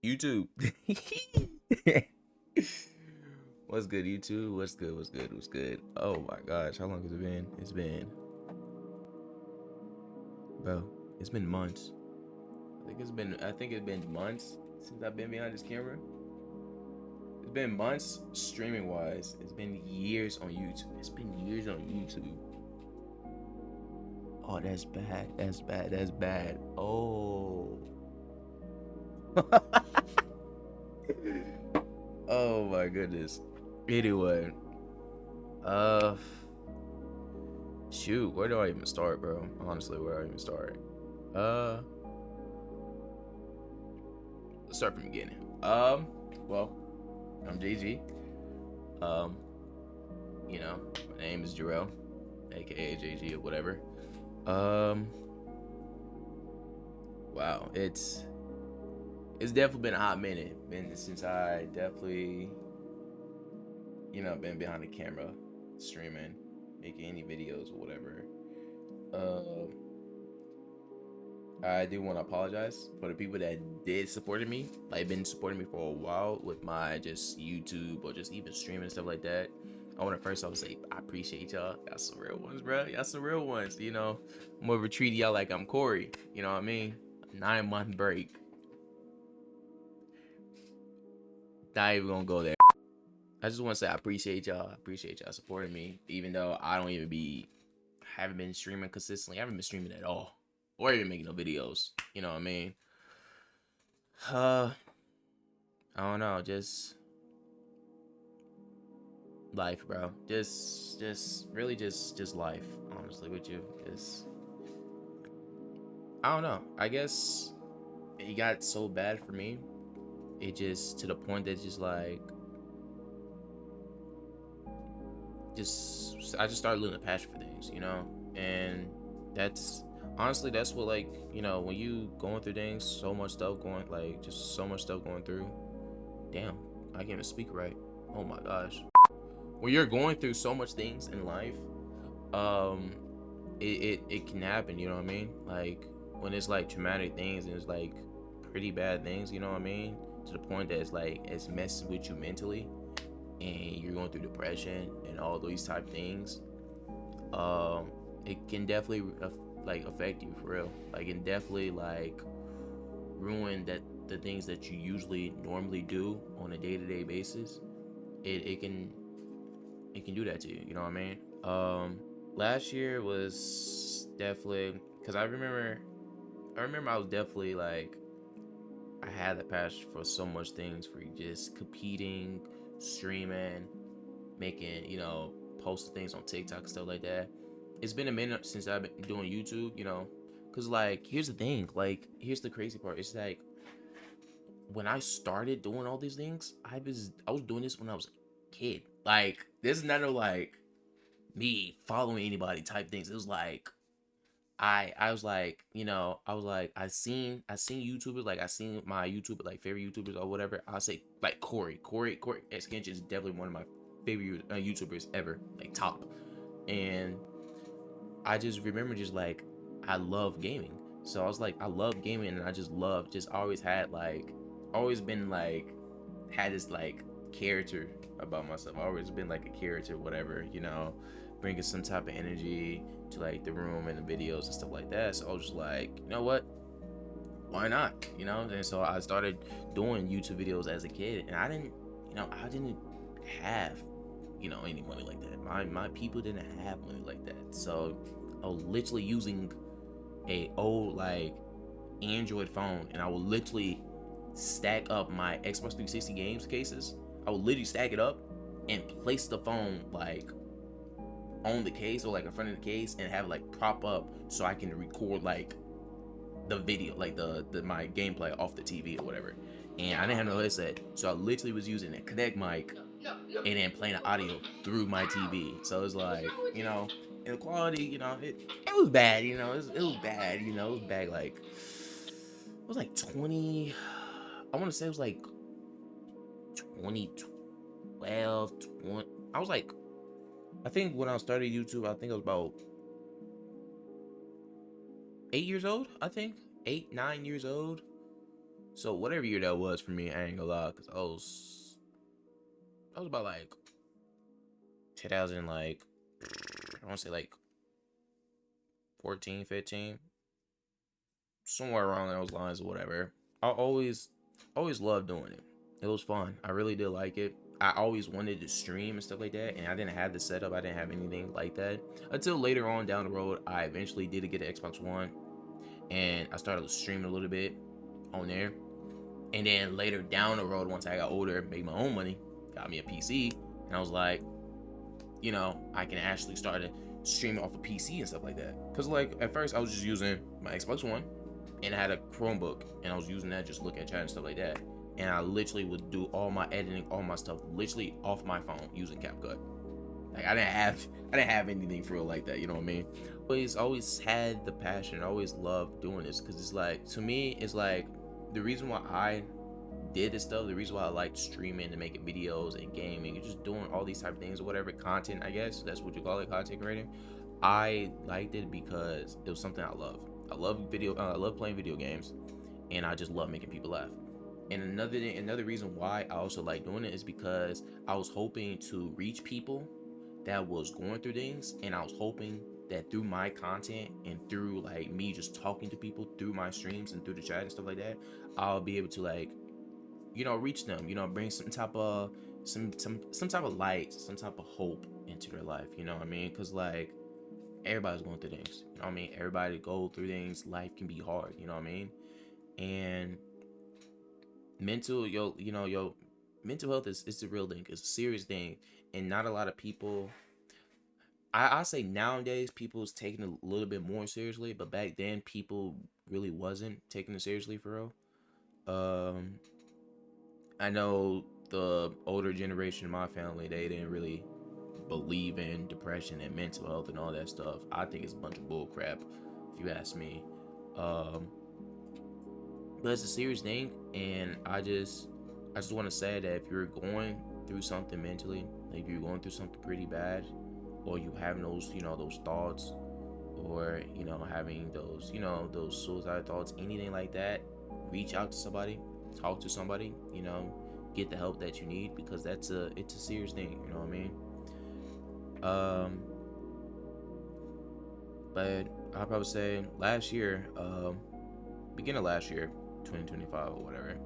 YouTube. What's good, YouTube? What's good? What's good? What's good? Oh my gosh, how long has it been? Bro, it's been months. I think it's been months since I've been behind this camera. It's been months streaming wise. It's been years on YouTube. It's been years on YouTube. Oh, that's bad. That's bad. That's bad. Oh. Oh my goodness. Anyway, uh shoot, where do I even start, bro? Honestly, where do I even start? Uh let's start from the beginning. Well, I'm JG. Um, my name is Jarrell, aka JG or whatever. Um, wow, it's definitely been a hot minute. Been since I definitely, been behind the camera, streaming, making any videos or whatever. Um, I do want to apologize for the people that did supported me, like been supporting me for a while with my just YouTube or just even streaming and stuff like that. I want to first off say I appreciate y'all. Y'all some real ones, bro. Y'all some real ones. I'm gonna treat y'all like I'm Corey. You know what I mean? 9 month break. Not even gonna go there. I just want to say I appreciate y'all. I appreciate y'all supporting me, even though I don't even be haven't been streaming consistently. I haven't been streaming at all, or even making no videos. You know what I mean? Uh, I don't know, just life, bro. Just really just life. Honestly, with you, just I don't know. I guess it got so bad for me. It just to the point that just like just I just started losing a passion for things, and that's honestly that's what like when you going through things, so much stuff going like just so much stuff going through. Damn, I can't even speak right. Oh my gosh. When you're going through so much things in life, um it can happen, you know what I mean? Like when it's like traumatic things and it's like pretty bad things, you know what I mean? To the point that it's like it's messing with you mentally and you're going through depression and all these type things. Um it can definitely like affect you for real. Like it can definitely like ruin that the things that you usually normally do on a day-to-day basis. It can do that to you, you know what I mean? Last year was definitely because I remember I was definitely like I had the passion for so much things for just competing, streaming, making, posting things on TikTok and stuff like that. It's been a minute since I've been doing YouTube, because like here's the thing, like here's the crazy part. It's like when I started doing all these things, I was doing this when I was a kid. Like this is not no like me following anybody type things. It was like I was like, I was like, I seen YouTubers, like I seen my YouTube like favorite YouTubers or whatever. I'll say like Corey X Genshin is definitely one of my favorite YouTubers ever, like top. And I just remember just like I love gaming, so I was like I love gaming, and I just always had like always been like had this like character about myself. I always been like a character, whatever, bringing some type of energy to like the room and the videos and stuff like that. So I was just like, you know what? Why not? And so I started doing YouTube videos as a kid, and I didn't have, any money like that. My people didn't have money like that. So I was literally using a old like Android phone, and I would literally stack up my Xbox 360 games cases. I would literally stack it up and place the phone like on the case or like in front of the case and have it like prop up so I can record like the video, like the my gameplay off the TV or whatever. And I didn't have no headset, so I literally was using a Connect mic and then playing the audio through my TV. So it's like, and the quality, it was bad, it was bad, it was bad. Like it was like 20. I want to say it was like 2012, 20. I was like, I think when I started YouTube, I think I was about 8 years old. I think 8, 9 years old. So whatever year that was for me, I ain't gonna lie, cause I was about like 2000, like I want to say like 14, 15, somewhere around those lines or whatever. I always loved doing it. It was fun. I really did like it. I always wanted to stream and stuff like that, and I didn't have the setup. I didn't have anything like that until later on down the road. I eventually did get an Xbox One, and I started streaming a little bit on there. And then later down the road, once I got older, made my own money, got me a PC, and I was like, I can actually start to stream off a PC and stuff like that. Cause like at first I was just using my Xbox One, and I had a Chromebook, and I was using that just look at chat and stuff like that. And I literally would do all my editing, all my stuff, literally off my phone using CapCut. Like I didn't have anything for real like that. You know what I mean? But it's always had the passion. I always loved doing this because it's like, to me, it's like the reason why I did this stuff, the reason why I liked streaming and making videos and gaming and just doing all these type of things or whatever, content, I guess that's what you call it, content creating. I liked it because it was something I love. I love playing video games, and I just love making people laugh. And another reason why I also like doing it is because I was hoping to reach people that was going through things, and I was hoping that through my content and through like me just talking to people through my streams and through the chat and stuff like that, I'll be able to like, reach them, bring some type of some type of light, some type of hope into their life. You know what I mean? Because like everybody's going through things. You know what I mean? Everybody go through things. Life can be hard. You know what I mean? And your mental health is a real thing. It's a serious thing, and not a lot of people. I say nowadays people's taking it a little bit more seriously, but back then people really wasn't taking it seriously for real. I know the older generation in my family, they didn't really believe in depression and mental health and all that stuff. I think it's a bunch of bull crap, if you ask me. Um, but it's a serious thing, and I just want to say that if you're going through something mentally, like if you're going through something pretty bad, or you having those, those thoughts, or having those, those suicide thoughts, anything like that, reach out to somebody, talk to somebody, get the help that you need, because it's a serious thing. You know what I mean? Um, but I'll probably say last year, beginning of last year, 2025 or whatever,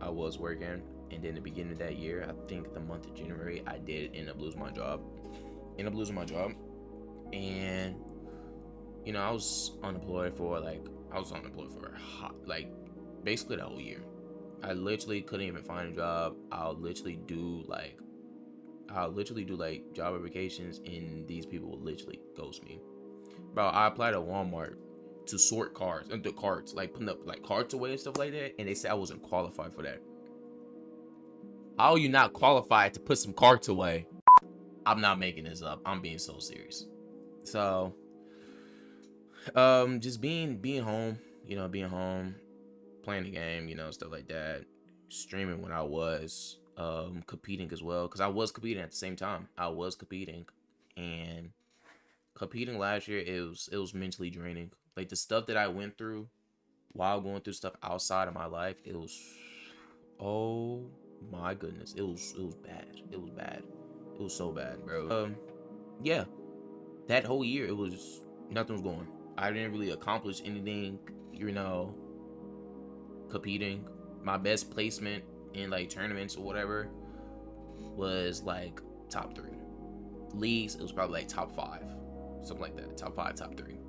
I was working, and then the beginning of that year, I think the month of January, I did end up losing my job. And I was unemployed for like basically the whole year. I literally couldn't even find a job. I'll literally do like job applications, and these people will literally ghost me. Bro, I applied at Walmart to sort cards and the carts, like putting up like carts away and stuff like that, and they said I wasn't qualified for that. How are you not qualified to put some carts away? I'm not making this up. I'm being so serious. So, just being home, being home, playing the game, stuff like that, streaming when I was competing as well, because I was competing at the same time. I was competing, and competing last year, it was mentally draining. Like the stuff that I went through while going through stuff outside of my life, it was, oh my goodness, it was bad. It was bad. It was so bad, bro. Yeah, that whole year it was nothing was going. I didn't really accomplish anything, competing. My best placement in like tournaments or whatever was like top 3. Leagues, it was probably like top 5, something like that. Top 5, top 3.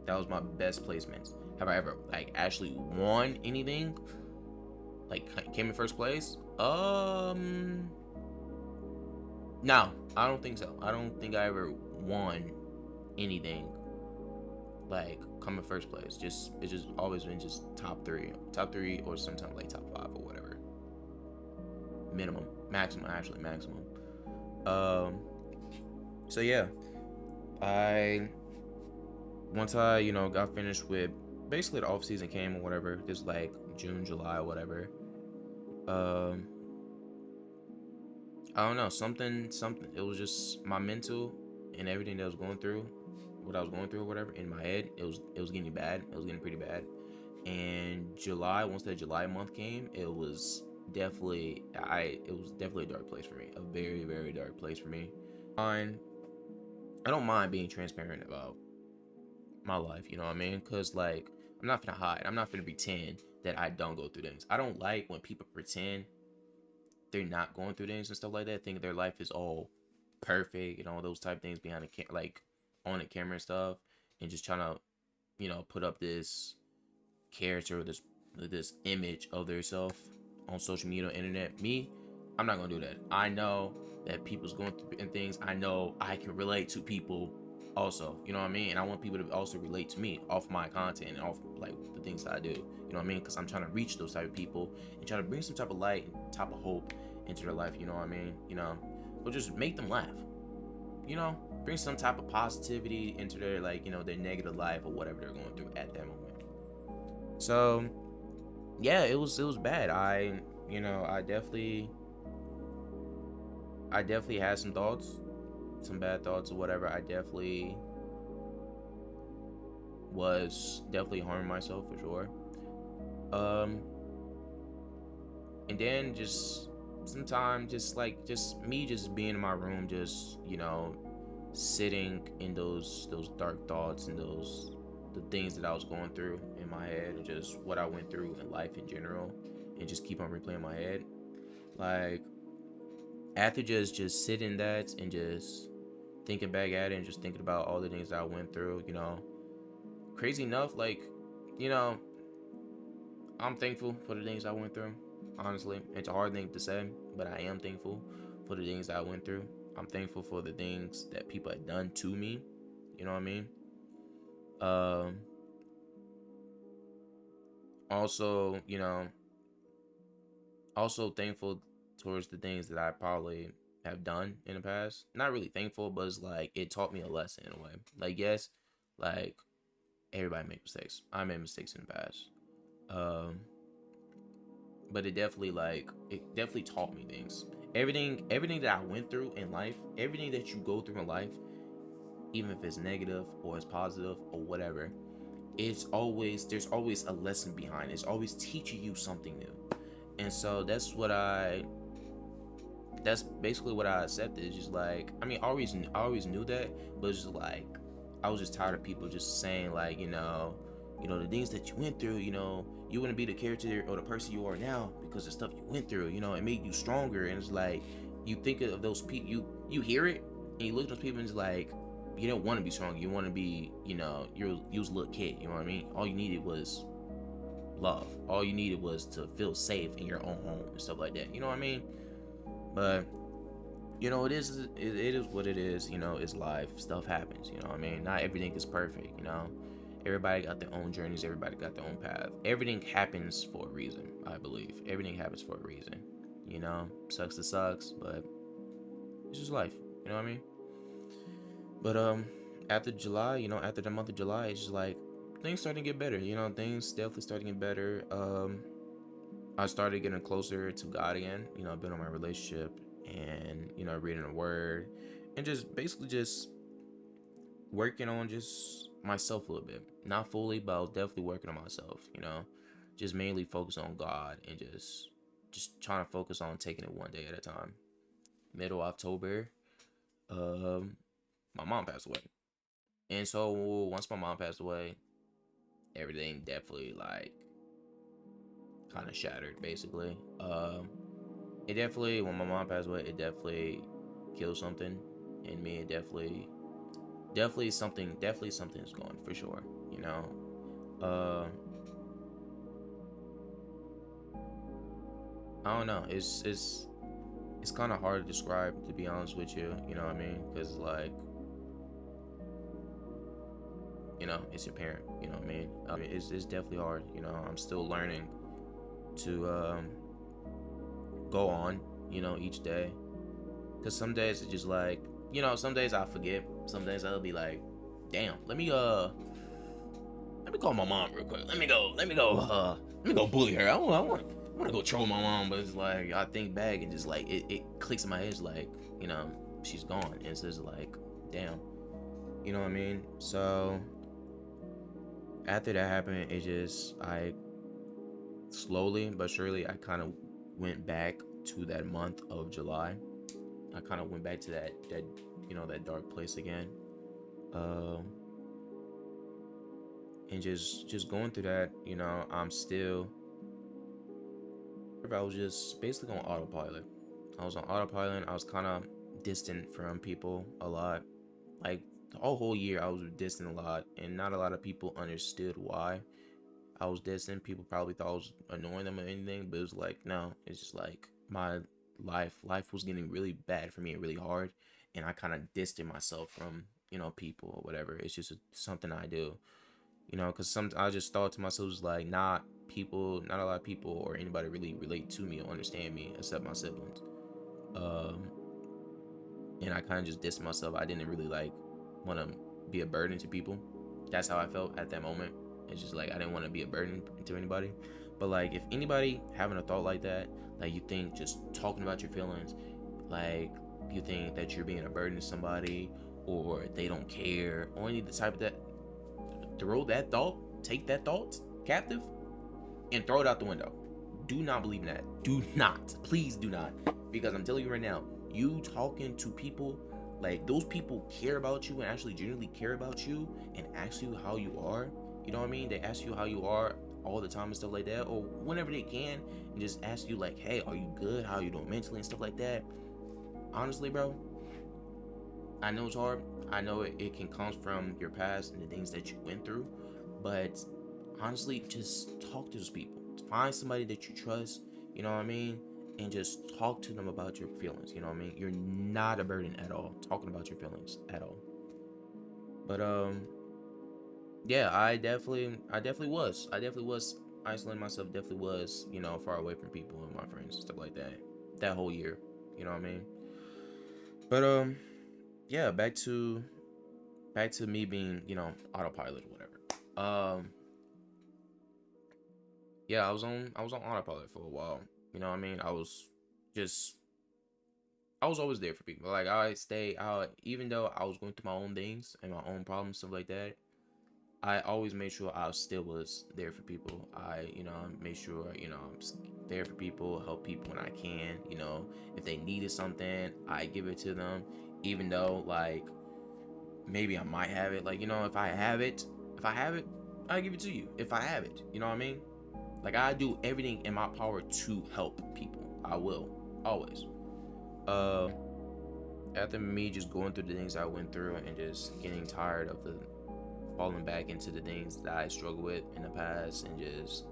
That was my best placements. Have I ever like actually won anything? Like came in first place? No, I don't think so. I don't think I ever won anything like come in first place. It's just always been just top 3, or sometimes like top 5 or whatever. Minimum, maximum, actually maximum. So yeah, I once I got finished with basically the off season came or whatever, just like June, July, or whatever. Um, I don't know, something. It was just my mental and everything that I was going through, what I was going through or whatever in my head. It was getting bad. It was getting pretty bad, And July, once that July month came, it was definitely a dark place for me. A very, very dark place for me. Fine. I don't mind being transparent about my life, you know what I mean? Cause like I'm not gonna hide. I'm not gonna pretend that I don't go through things. I don't like when people pretend they're not going through things and stuff like that. Think their life is all perfect and all those type of things behind the like on the camera and stuff, and just trying to, put up this character, this image of themselves on social media, internet. Me, I'm not gonna do that. I know that people's going through things. I know I can relate to people also, you know what I mean? And I want people to also relate to me off my content and off like the things that I do, you know what I mean? Because I'm trying to reach those type of people and try to bring some type of light and type of hope into their life, you know what I mean? Or just make them laugh, bring some type of positivity into their, like, their negative life or whatever they're going through at that moment. So yeah, it was bad. I definitely had some thoughts, some bad thoughts or whatever. I definitely was definitely harming myself for sure. Um, and then just sometimes just me just being in my room, just sitting in those dark thoughts and the things that I was going through in my head, and just what I went through in life in general, and just keep on replaying my head. Like after just sitting that and just thinking back at it and just thinking about all the things that I went through, crazy enough, like, you know, I'm thankful for the things I went through. Honestly, it's a hard thing to say, but I am thankful for the things that I went through. I'm thankful for the things that people had done to me. You know what I mean? Um, also, also thankful towards the things that I probably have done in the past. Not really thankful, but it's like it taught me a lesson in a way. Like, yes, like everybody makes mistakes. I made mistakes in the past. Um, but it definitely taught me things. Everything that I went through in life, everything that you go through in life, even if it's negative or it's positive or whatever, there's always a lesson behind it. It's always teaching you something new. And so that's basically what I accepted. It's just like, I mean, I always knew that, but it's just like I was just tired of people just saying like, the things that you went through, you wouldn't be the character or the person you are now because the stuff you went through, it made you stronger. And it's like you think of those people, you hear it and you look at those people and it's like you don't want to be strong. You want to be, you was a little kid. You know what I mean? All you needed was love. All you needed was to feel safe in your own home and stuff like that. You know what I mean? But it is what it is. It's life. Stuff happens. You know what I mean? Not everything is perfect. Everybody got their own journeys. Everybody got their own path. Everything happens for a reason. I believe everything happens for a reason. Sucks to sucks, but it's just life. You know what I mean? But after July, after the month of July, it's just like things starting to get better. Things definitely starting to get better. I started getting closer to God again. Building my relationship and reading the Word and just basically just working on just myself a little bit. Not fully, but I was definitely working on myself. Just mainly focus on God and just trying to focus on taking it one day at a time. Middle October, my mom passed away, and so once my mom passed away, everything definitely like kind of shattered basically. It definitely, when my mom passed away, it definitely killed something in me. It definitely something's going for sure. uh I don't know. It's kind of hard to describe, to be honest with you. You know what I mean? Because like, it's your parent. You know what I mean? It's definitely hard. I'm still learning to go on. Each day. Cause some days it's just like, some days I forget. Some days I'll be like, damn, let me call my mom real quick. Let me go bully her. I want to go troll my mom, but it's like I think back and just like it clicks in my head. It's like, she's gone, and it's just like, damn, you know what I mean? So After that happened, it just I slowly but surely I kind of went back to that month of July. I kind of went back to that that dark place again. Um, and just going through that, I'm still I was just basically on autopilot. I was on autopilot. I was kind of distant from people a lot. Like the whole year, I was distant a lot, and not a lot of people understood why I was distant. People probably thought I was annoying them or anything, but it was like, no, it's just like my life was getting really bad for me and really hard, and I kind of distanced myself from people or whatever. It's just something I do, because some I just thought to myself was like, not people, not a lot of people or anybody really relate to me or understand me except my siblings. Um, and I kind of just dissed myself. I didn't really like want to be a burden to people. That's how I felt at that moment. It's just like I didn't want to be a burden to anybody. But like if anybody having a thought like that, like you think just talking about your feelings, like you think that you're being a burden to somebody or they don't care or any type of that, throw that thought, take that thought captive and throw it out the window. Do not believe in that. Do not. Please do not. Because I'm telling you right now, you talking to people, like those people care about you and actually genuinely care about you and ask you how you are. You know what I mean? They ask you how you are all the time and stuff like that, or whenever they can, and just ask you like, hey, are you good? How you doing mentally and stuff like that. Honestly, bro, I know it's hard. I know it can come from your past and the things that you went through, but honestly, just talk to those people. Find somebody that you trust, you know what I mean? And just talk to them about your feelings, you know what I mean? You're not a burden at all, talking about your feelings at all. But yeah, I definitely was isolating myself, definitely was, far away from people and my friends and stuff like that. That whole year, you know what I mean? But yeah, back to me being, autopilot or whatever. Yeah, I was on autopilot for a while. You know what I mean? Just I was always there for people. Like I stay out even though I was going through my own things and my own problems, stuff like that. I always made sure I still was there for people. Made sure, I'm there for people, help people when I can. If they needed something, I give it to them. Even though, like, maybe I might have it. Like, if I have it, I give it to you. If I have it, you know what I mean? Like, I do everything in my power to help people. I will always. Uh, After me just going through the things I went through and just getting tired of the falling back into the things that I struggled with in the past and just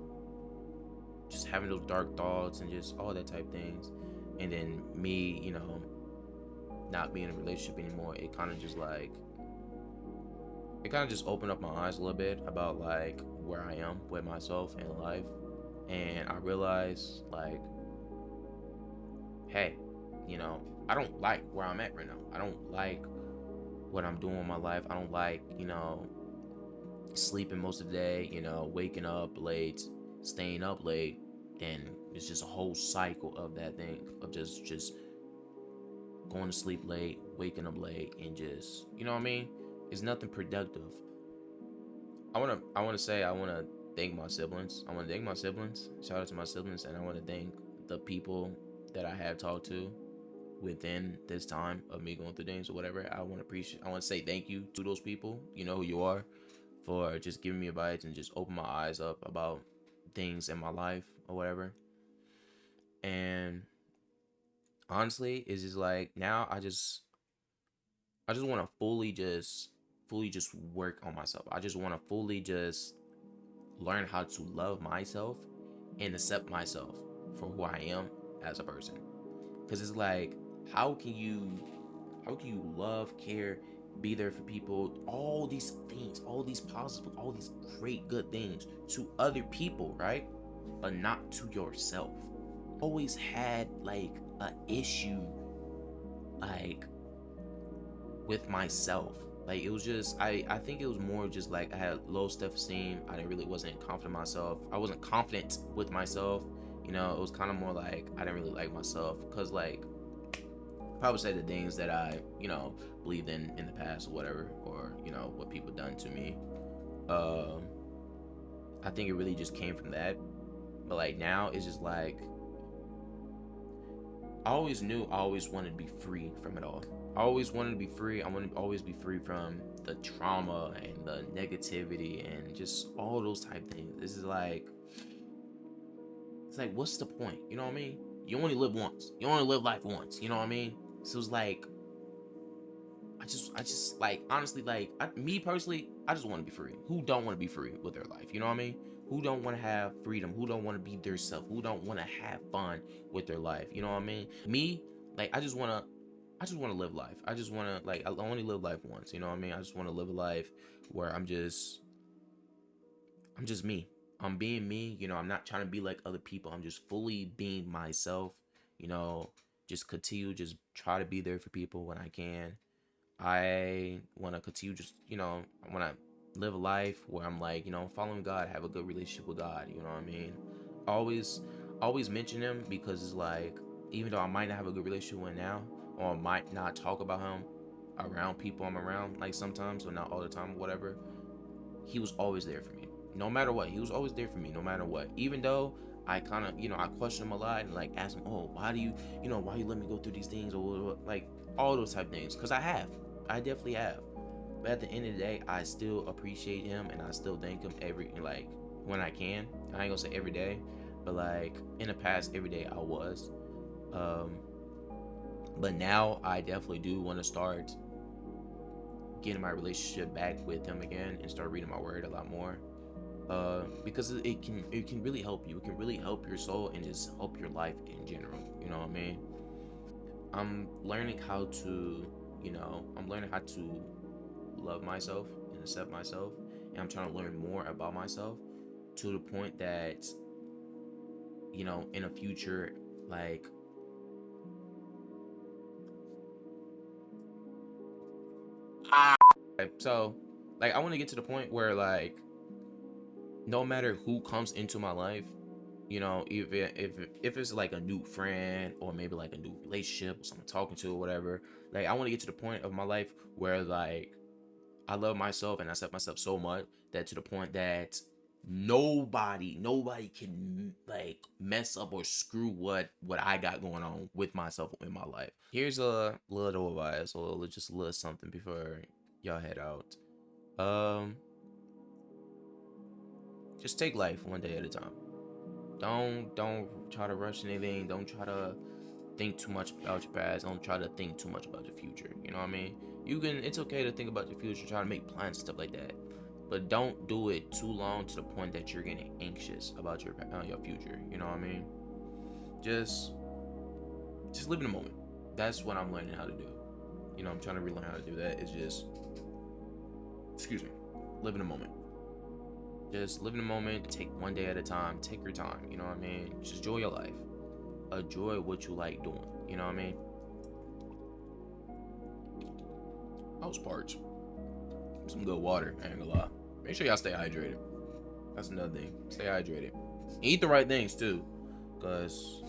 having those dark thoughts and just all that type of things, and then me, not being in a relationship anymore, it kind of just opened up my eyes a little bit about like where I am with myself in life, and I realized like, hey, I don't like where I'm at right now. I don't like what I'm doing in my life. I don't like, sleeping most of the day, waking up late, staying up late, then it's just a whole cycle of that thing of just going to sleep late, waking up late, and just what I mean? It's nothing productive. I wanna thank my siblings. I wanna thank my siblings. Shout out to my siblings, and I wanna thank the people that I have talked to within this time of me going through things or whatever. I want to say thank you to those people. You know who you are, for just giving me advice and just open my eyes up about things in my life or whatever. And honestly, it's just like now I just want to fully just work on myself. I just want to fully just learn how to love myself and accept myself for who I am as a person. Cuz it's like how can you love, care, be there for people, all these things, all these positive, all these great good things to other people, right? But not to yourself. Always had like a issue like with myself. Like it was just I think it was more just like I had low self-esteem. I didn't really wasn't confident in myself. I wasn't confident with myself. It was kind of more like I didn't really like myself because like probably say the things that I, believed in the past or whatever, or what people done to me. Um, I think it really just came from that. But like now it's just like I always knew I always wanted to be free from it all. I always wanted to be free. I wanted to always be free from the trauma and the negativity and just all those type things. This is like, it's like, what's the point? You know what I mean? You only live once. You only live life once. You know what I mean? So it's like, I just like, honestly, like, me personally, I just want to be free. Who don't want to be free with their life? You know what I mean? Who don't want to have freedom? Who don't want to be their self? Who don't want to have fun with their life? You know what I mean? Me, like, I just want to live life. I just want to, like, I only live life once. You know what I mean? I just want to live a life where I'm just me. I'm being me. You know, I'm not trying to be like other people. I'm just fully being myself. You know, just continue, just try to be there for people when I can. I want to continue, just, you know, I want to live a life where I'm like, you know, following God, have a good relationship with God. You know what I mean? Always, always mention him because it's like, even though I might not have a good relationship with him now, or I might not talk about him around people I'm around, like sometimes, or not all the time, whatever, he was always there for me. No matter what, he was always there for me, no matter what. Even though I kind of, you know, I question him a lot and like ask him, oh, why do you, you know, why you let me go through these things, or like all those type of things, because I definitely have. But at the end of the day, I still appreciate him and I still thank him every, like, when I can. I ain't gonna say every day, but like in the past, every day I was. Um, but now I definitely do want to start getting my relationship back with him again and start reading my word a lot more. Because it can really help you. It can really help your soul and just help your life in general. You know what I mean? I'm learning how to, you know, I'm learning how to love myself and accept myself, and I'm trying to learn more about myself to the point that, you know, in the future, like, so, like, I want to get to the point where like no matter who comes into my life, you know, if it's like a new friend or maybe like a new relationship or someone talking to or whatever, like I want to get to the point of my life where like I love myself and I accept myself so much that to the point that nobody can like mess up or screw what I got going on with myself in my life. Here's a little advice or just a little something before y'all head out. Um, just take life one day at a time. Don't try to rush anything. Don't try to think too much about your past. Don't try to think too much about your future. You know what I mean? You can. It's okay to think about your future. Try to make plans and stuff like that, but don't do it too long to the point that you're getting anxious about your future. You know what I mean? Just just live in the moment. That's what I'm learning how to do. You know, I'm trying to relearn how to do that. It's just, excuse me, live in the moment. Just live in the moment. Take one day at a time. Take your time. You know what I mean? Just enjoy your life. Enjoy what you like doing. You know what I mean? I was parched. Some good water. I ain't gonna lie. Make sure y'all stay hydrated. That's another thing. Stay hydrated. Eat the right things too, cause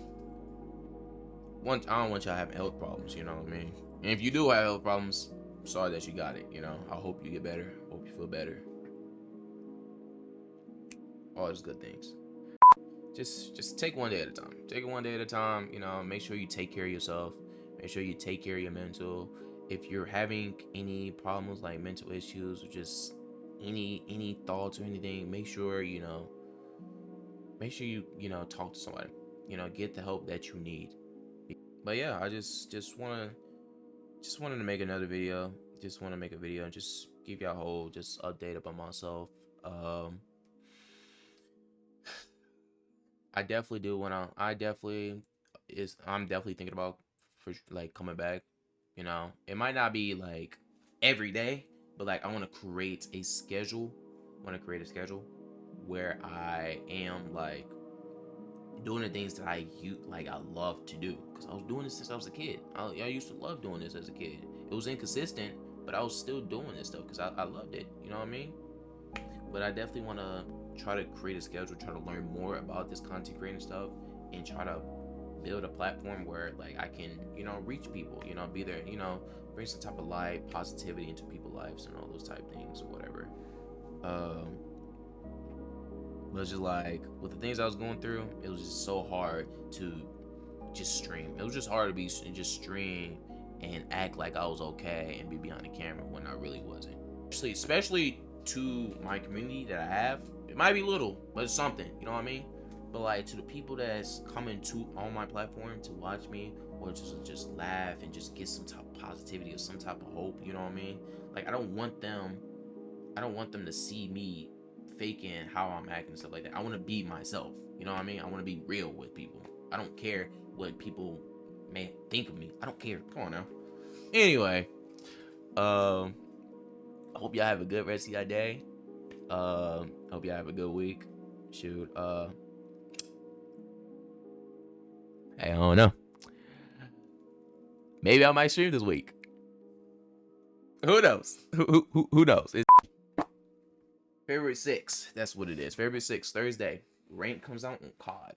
I don't want y'all having health problems. You know what I mean? And if you do have health problems, I'm sorry that you got it. You know, I hope you get better. Hope you feel better. All those good things. Just take one day at a time. Take it one day at a time. You know, make sure you take care of yourself. Make sure you take care of your mental. If you're having any problems like mental issues or just any thoughts or anything, make sure you know talk to somebody. You know, get the help that you need. But yeah, I just wanted to make another video. Just want to make a video and just give y'all a whole just update about myself. Um, I definitely do want to. I'm definitely thinking about for like coming back. You know, it might not be like every day, but like I want to create a schedule. Want to create a schedule where I am like doing the things that I love to do because I was doing this since I was a kid. I used to love doing this as a kid. It was inconsistent, but I was still doing this stuff because I loved it. You know what I mean? But I definitely want to try to create a schedule, try to learn more about this content creating stuff, and try to build a platform where like I can, you know, reach people, you know, be there, you know, bring some type of light, positivity into people's lives and all those type things or whatever. Um, But it's just like with the things I was going through, it was just so hard to just stream. It was just hard to be just stream and act like I was okay and be behind the camera when I really wasn't. Especially to my community that I have, it might be little, but it's something. You know what I mean? But like to the people that's coming to on my platform to watch me or just laugh and just get some type of positivity or some type of hope. You know what I mean? Like I don't want them to see me faking how I'm acting and stuff like that. I want to be myself. You know what I mean? I want to be real with people. I don't care what people may think of me. I don't care. Come on now. Anyway, I hope y'all have a good rest of your day. Hope y'all have a good week. Shoot, I don't know. Maybe I might stream this week. Who knows? Who knows? It's February 6th. That's what it is. February 6th, Thursday. Rank comes out on COD.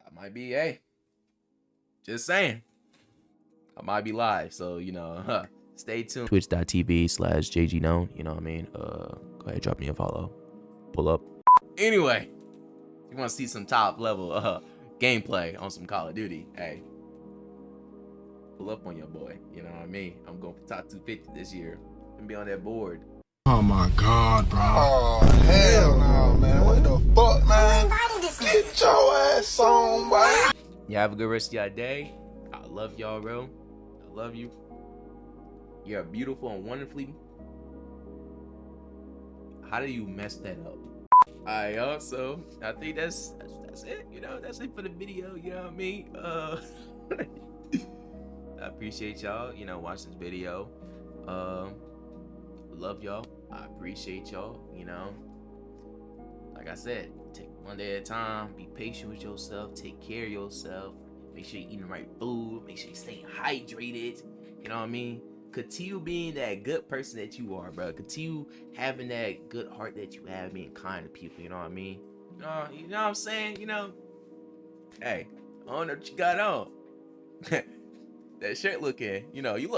I might be, hey. Just saying. I might be live. So, you know, stay tuned. Twitch.tv/JGKnown. You know what I mean? Go ahead, drop me a follow. Pull up. Anyway, if you want to see some top level gameplay on some Call of Duty, hey, pull up on your boy. You know what I mean? I'm going for top 250 this year. And be on that board. Oh my God, bro. Oh, hell no, man. What the fuck, man? Get your ass on, boy. Yeah, have a good rest of your day. I love y'all, bro. I love you. You're beautiful and wonderfully. How do you mess that up? I also, I think that's it. You know, that's it for the video. You know what I mean? I appreciate y'all, you know, watching this video. Love y'all. I appreciate y'all, you know. Like I said, take one day at a time. Be patient with yourself. Take care of yourself. Make sure you're eating the right food. Make sure you're staying hydrated. You know what I mean? Continue being that good person that you are, bro. Continue having that good heart that you have, being kind to people. You know what I mean? You know what I'm saying? You know, hey, I don't know what you got on. That shirt looking, you know, you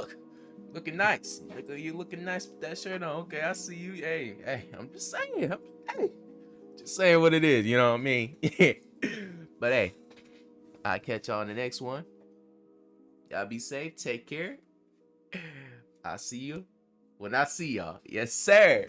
looking nice. You looking nice with that shirt on. Okay, I see you. Hey, I'm just saying. Just saying what it is. You know what I mean? But hey, I'll catch y'all in the next one. Y'all be safe. Take care. I'll see you when I see y'all. Yes, sir.